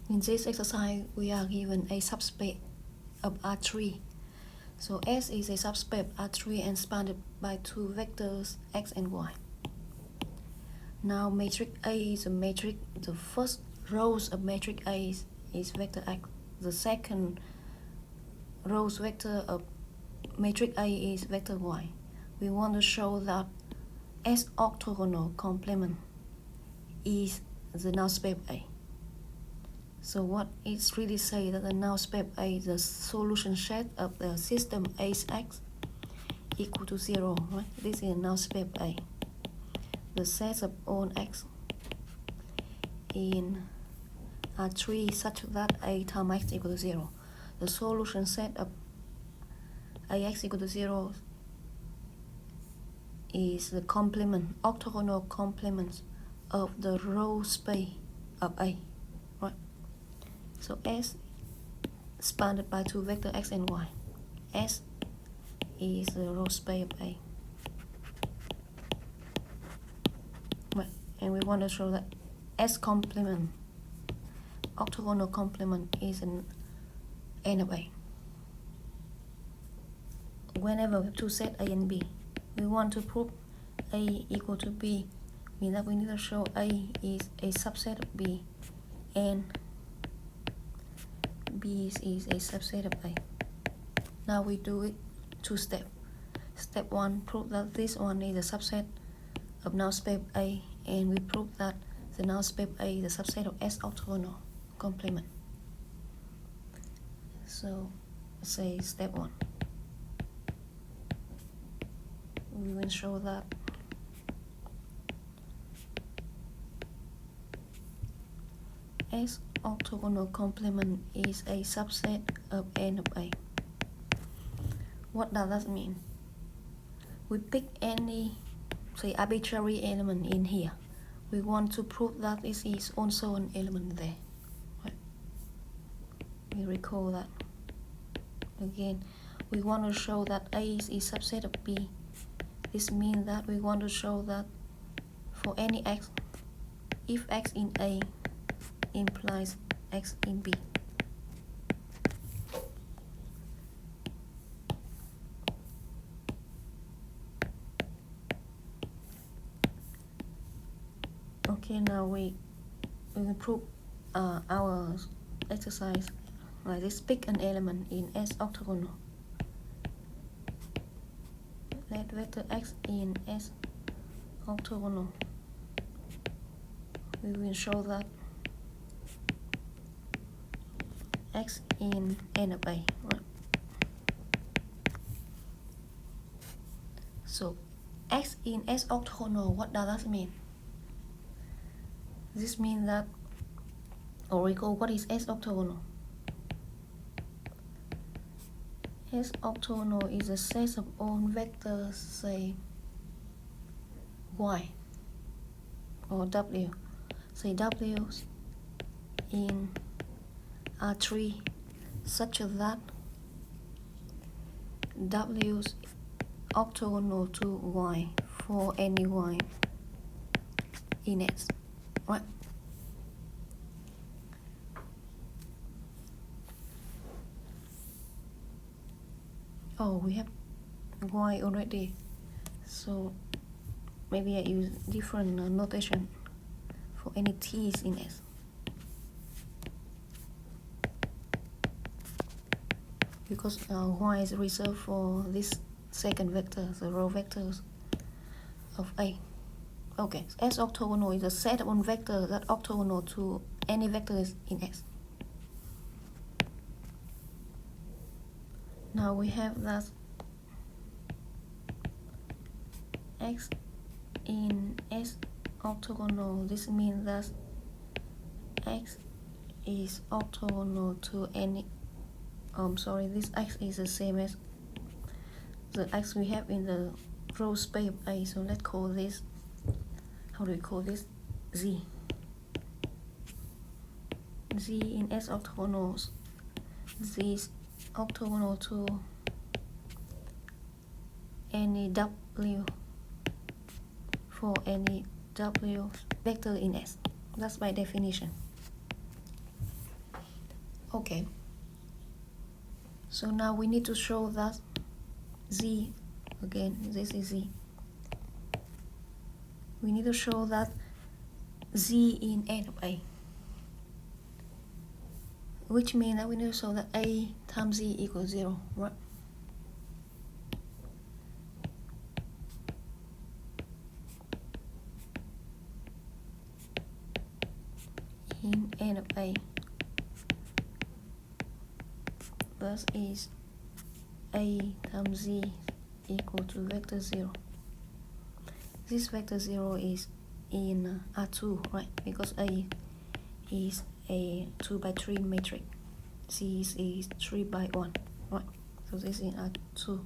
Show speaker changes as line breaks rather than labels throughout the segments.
In this exercise, we are given a subspace of R3. So S is a subspace R3 and spanned by two vectors x and y. Now matrix A is a matrix. The first rows of matrix A is vector x. The second rows vector of matrix A is vector y. We want to show that S orthogonal complement is the null space A. So what it really says that the null space A, the solution set of the system A's x equal to 0, right? This is null space A. The set of all x in R3 such that A times x equal to 0. The solution set of Ax equal to 0 is the complement, orthogonal complements of the row space of A, right? So S spanned by two vectors x and y. S is the row space of A. Right. And we want to show that S complement, orthogonal complement, is an N of A. Whenever we have two sets A and B, we want to prove A equal to B, means that we need to show A is a subset of B and B is a subset of A. Now we do it two steps. Step 1, prove that this one is a subset of null space A, and we prove that the null space A is a subset of S orthogonal complement. So say step 1. We will show that S orthogonal complement is a subset of N of A. What does that mean? We pick any, say, arbitrary element in here. We want to prove that this is also an element there. Right? We recall that. Again, we want to show that A is a subset of B. This means that we want to show that for any x, if x in A implies x in B. Okay, now we will prove our exercise like this. Pick an element in S orthogonal. Let vector x in S orthogonal. We will show that x in N of A. Right? So x in S orthogonal, what does that mean? This means that, or recall, what is S orthogonal? S orthogonal is a set of all vectors, say y or w. Say w in R3 such that w is orthogonal to y for any y in S. Right? Oh, we have y already, so maybe I use different notation for any t's in S. Because y is reserved for this second vector, the row vectors of A. Okay, S orthogonal is a set of one vector that orthogonal to any vectors in S. Now we have that x in S orthogonal. This means that x is orthogonal to any, this x is the same as the x we have in the row space of A. So let's call this, how do we call this? Z. Z in S orthogonals. Z is orthogonal to any w for any w vector in S. That's by definition. Okay, so now we need to show that Z, again this is Z, we need to show that Z in N of A, which means that we need to show that A times Z equals 0, right? In N of A, thus is A times Z equal to vector 0. This vector 0 is in R2, right? Because A is a 2 by 3 matrix. C is 3 by 1, right? So this is in R2.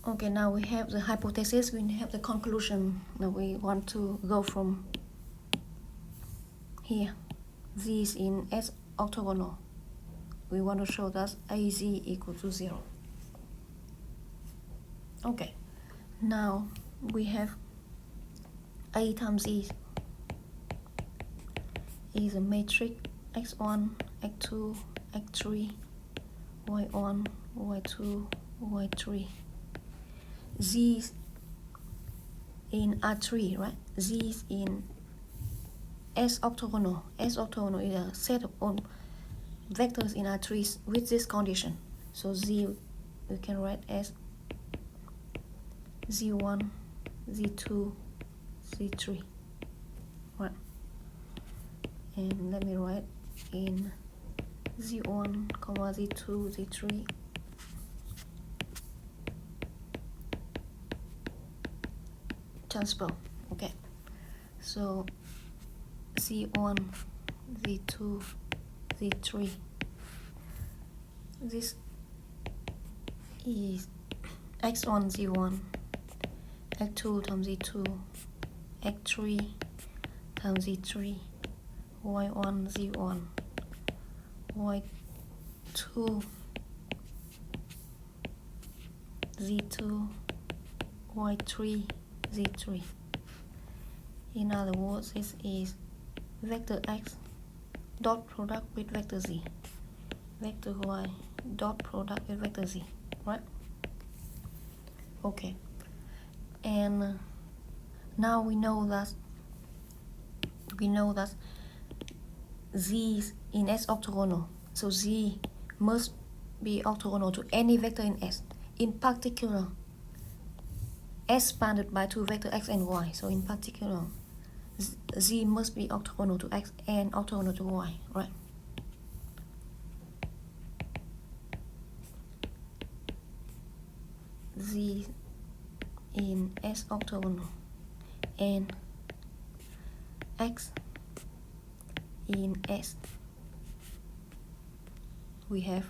Okay, now we have the hypothesis, we have the conclusion. Now we want to go from here. Z is in S orthogonal. We want to show that AZ equal to 0. Okay, now we have A times Z is a matrix x1, x2, x3, y1, y2, y3. Z is in R3, right? Z is in S orthogonal. S orthogonal is a set of all vectors in R3 with this condition. So Z we can write as Z1, Z2, Z3, right? And let me write in Z1, Z2, Z3. Transpose. Okay, so Z1, Z2, Z3. This is x1 Z1, x2 times Z2, x3 times Z3, y1 Z1, y2 Z2, y3 Z3. In other words, this is vector x dot product with vector z, vector y dot product with vector z, right? Okay, and now we know that z is in S orthogonal, so z must be orthogonal to any vector in S, in particular S bounded by two vectors x and y. So in particular, z must be orthogonal to x and orthogonal to y, right? Z in S orthogonal and x in S. We have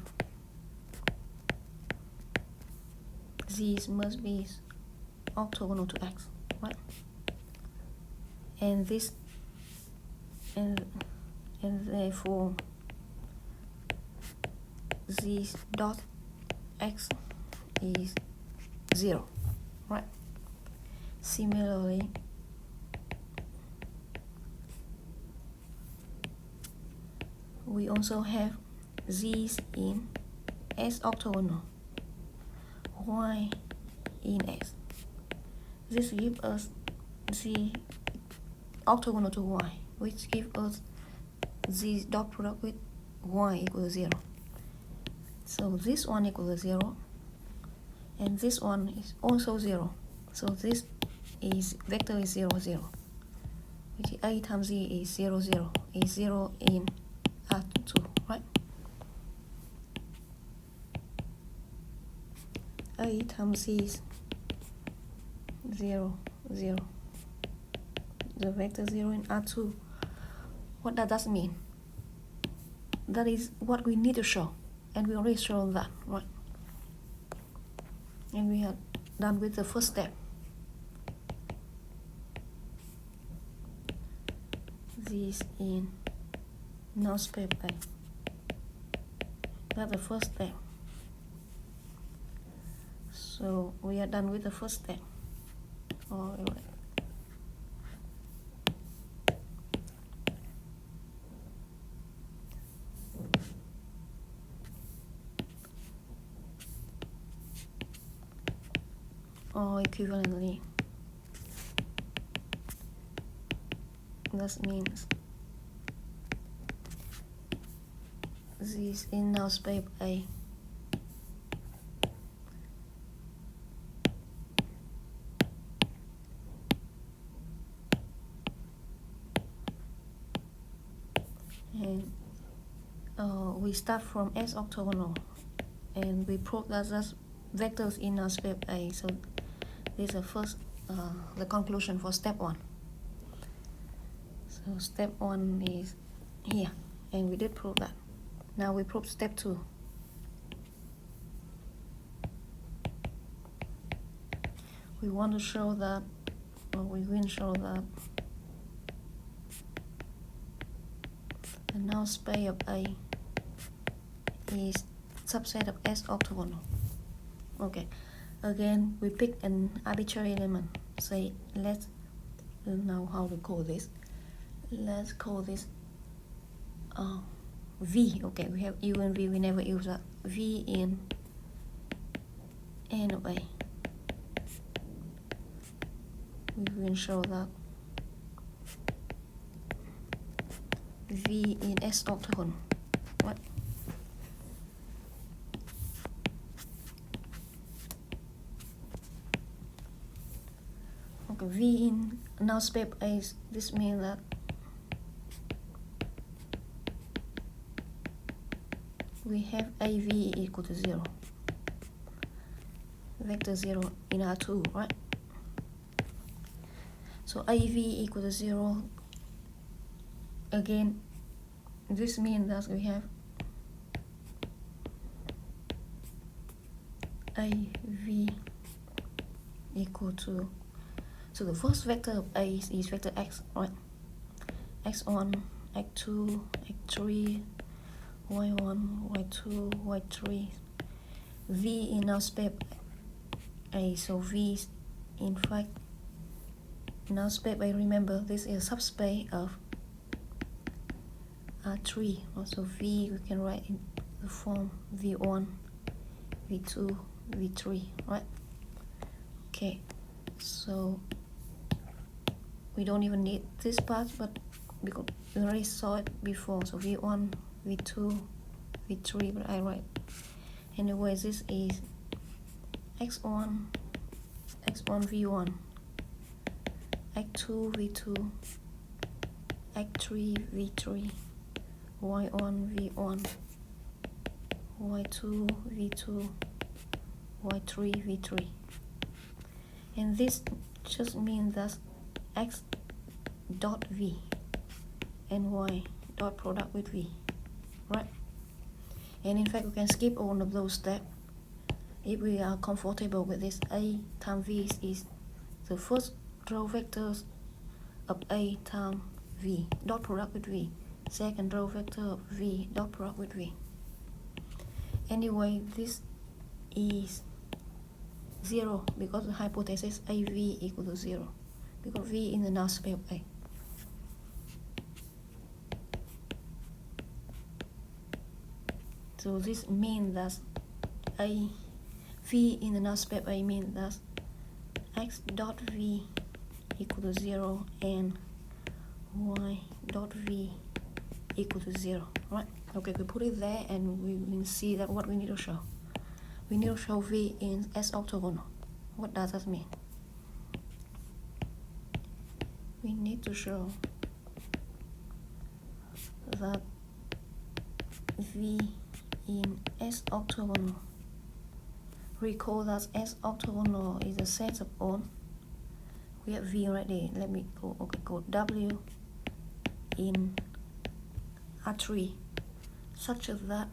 z must be orthogonal to x, right? And this and therefore z dot x is 0, right? Similarly, we also have z's in S orthogonal, y in S. This gives us z orthogonal to y, which gives us z dot product with y equals 0. So this one equals 0, and this one is also 0. So this is vector is 0, 0, which is A times z is 0, 0, is 0 in R2, right? A times z is 0, 0. The vector 0 in R2. What does that mean? That is what we need to show, and we already shown that, right? And we are done with the first step. This in null space A. That's the first step. So we are done with the first step. All right. or equivalently. That means this in null space A and we start from S orthogonal and we prove that that's vectors in null space A. So this is the first the conclusion for step 1. So step 1 is here, and we did prove that. Now we prove step 2. We want to show that, or we will show that the null space of A is subset of S orthogonal. Okay, again we pick an arbitrary element. Say let's know how to call this. Let's call this V. Okay, we have U and V, we never use that. V in N of A. We will show that V in S orthogonal. What? Okay, V in null space A, this means that we have AV equal to 0. Vector 0 in R2, right? So AV equal to 0. Again, this means that we have AV equal to, so the first vector of A is vector X, right? X1, X2, X3, Y1, Y2, Y3. V in null space A, so V is in fact null space A. Remember, this is a subspace of R3. Also V we can write in the form V1, V2, V3, right? Okay, so we don't even need this part, but because we already saw it before, so V1, V2, V3, but I write anyway. This is X1, V1, X2, V2, X3, V3, Y1, V1, Y2, V2, Y3, V3. And this just means that X dot V and Y dot product with V, right? And in fact we can skip all of those steps if we are comfortable with this. A times V is the first row vectors of A times V dot product with V, second row vector of V dot product with V. Anyway, this is 0 because the hypothesis AV equal to 0, because V in the null space of A. So this means that A V in the null space A means that X dot V equal to 0 and Y dot V equal to 0, right? Okay, we put it there and we will see that what we need to show. We need to show V in S orthogonal. What does that mean? We need to show that V in S orthogonal. Recall that S orthogonal is a set of all. We have V already. Let me go. Okay, go W in R3 such that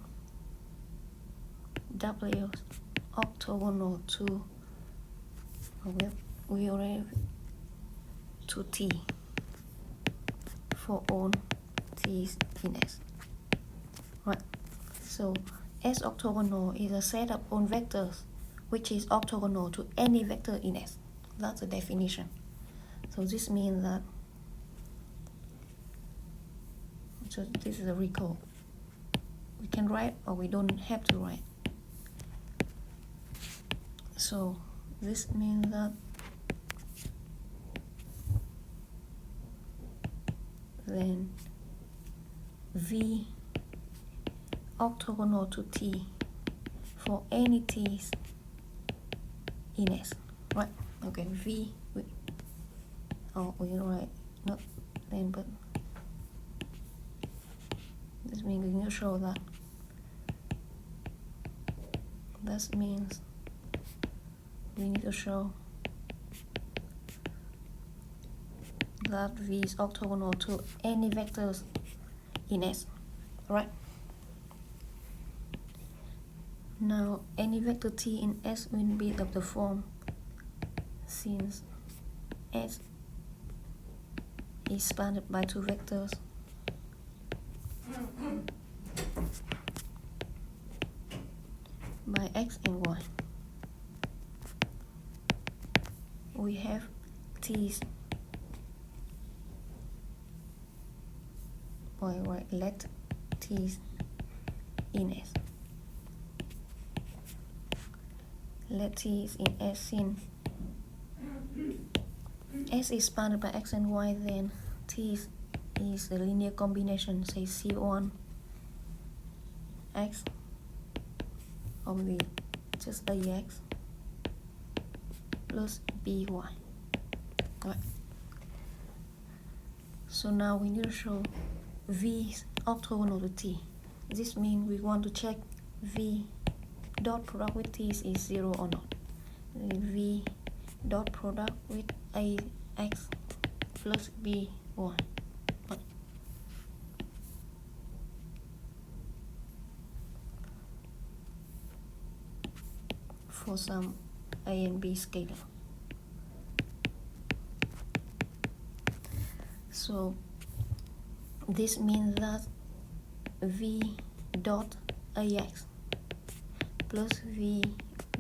W orthogonal to we already to T for all T's in S, right? So S orthogonal is a set of all vectors which is orthogonal to any vector in S. That's the definition. So this means that, so this is a recall. We can write or we don't have to write. So This means that then V orthogonal to T for any T's in S, right? Okay, V, we write not then, but this means we need to show that. This means we need to show that V is orthogonal to any vectors in S, right? Now, any vector T in S will be of the form, since S is spanned by two vectors, by X and Y. We have T's, let T's in S. Let T is in S, since S is spanned by X and Y, then T is a linear combination, say C1 X of the just AX plus BY. Right. So now we need to show V is orthogonal to T. This means we want to check V dot product with T is 0 or not. V dot product with AX plus BY. For some A and B scalar. So this means that V dot AX plus V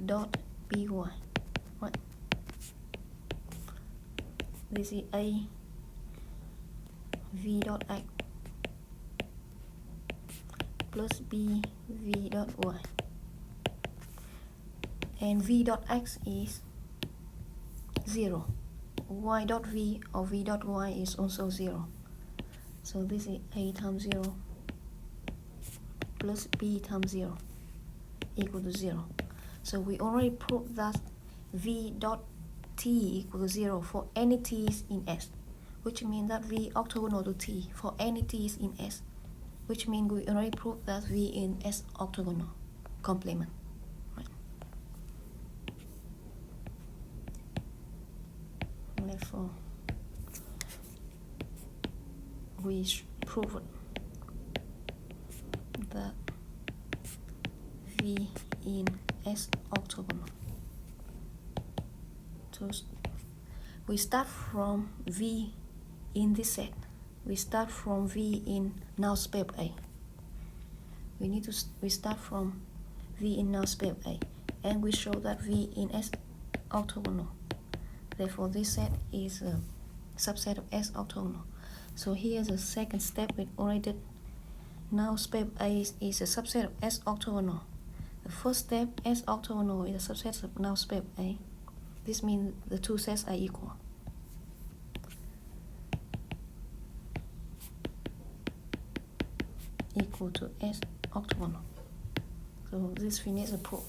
dot BY, right? This is A V dot X plus B V dot Y, and V dot X is 0. Y dot V or V dot Y is also 0. So this is A times 0 plus B times 0 equal to 0. So we already proved that V dot T equal to 0 for any T's in S, which means that V orthogonal to T for any T's in S, which means we already proved that V in S orthogonal complement. Right. Therefore, we proved that V in S orthogonal. So we start from V in this set. We start from V in null space A. We start from V in null space A, and we show that V in S orthogonal. Therefore, this set is a subset of S orthogonal. So here's the second step we already did. Null space A is a subset of S orthogonal. The first step, S orthogonal, is a subset of null space A. This means the two sets are equal. Equal to S orthogonal. So this finishes the proof.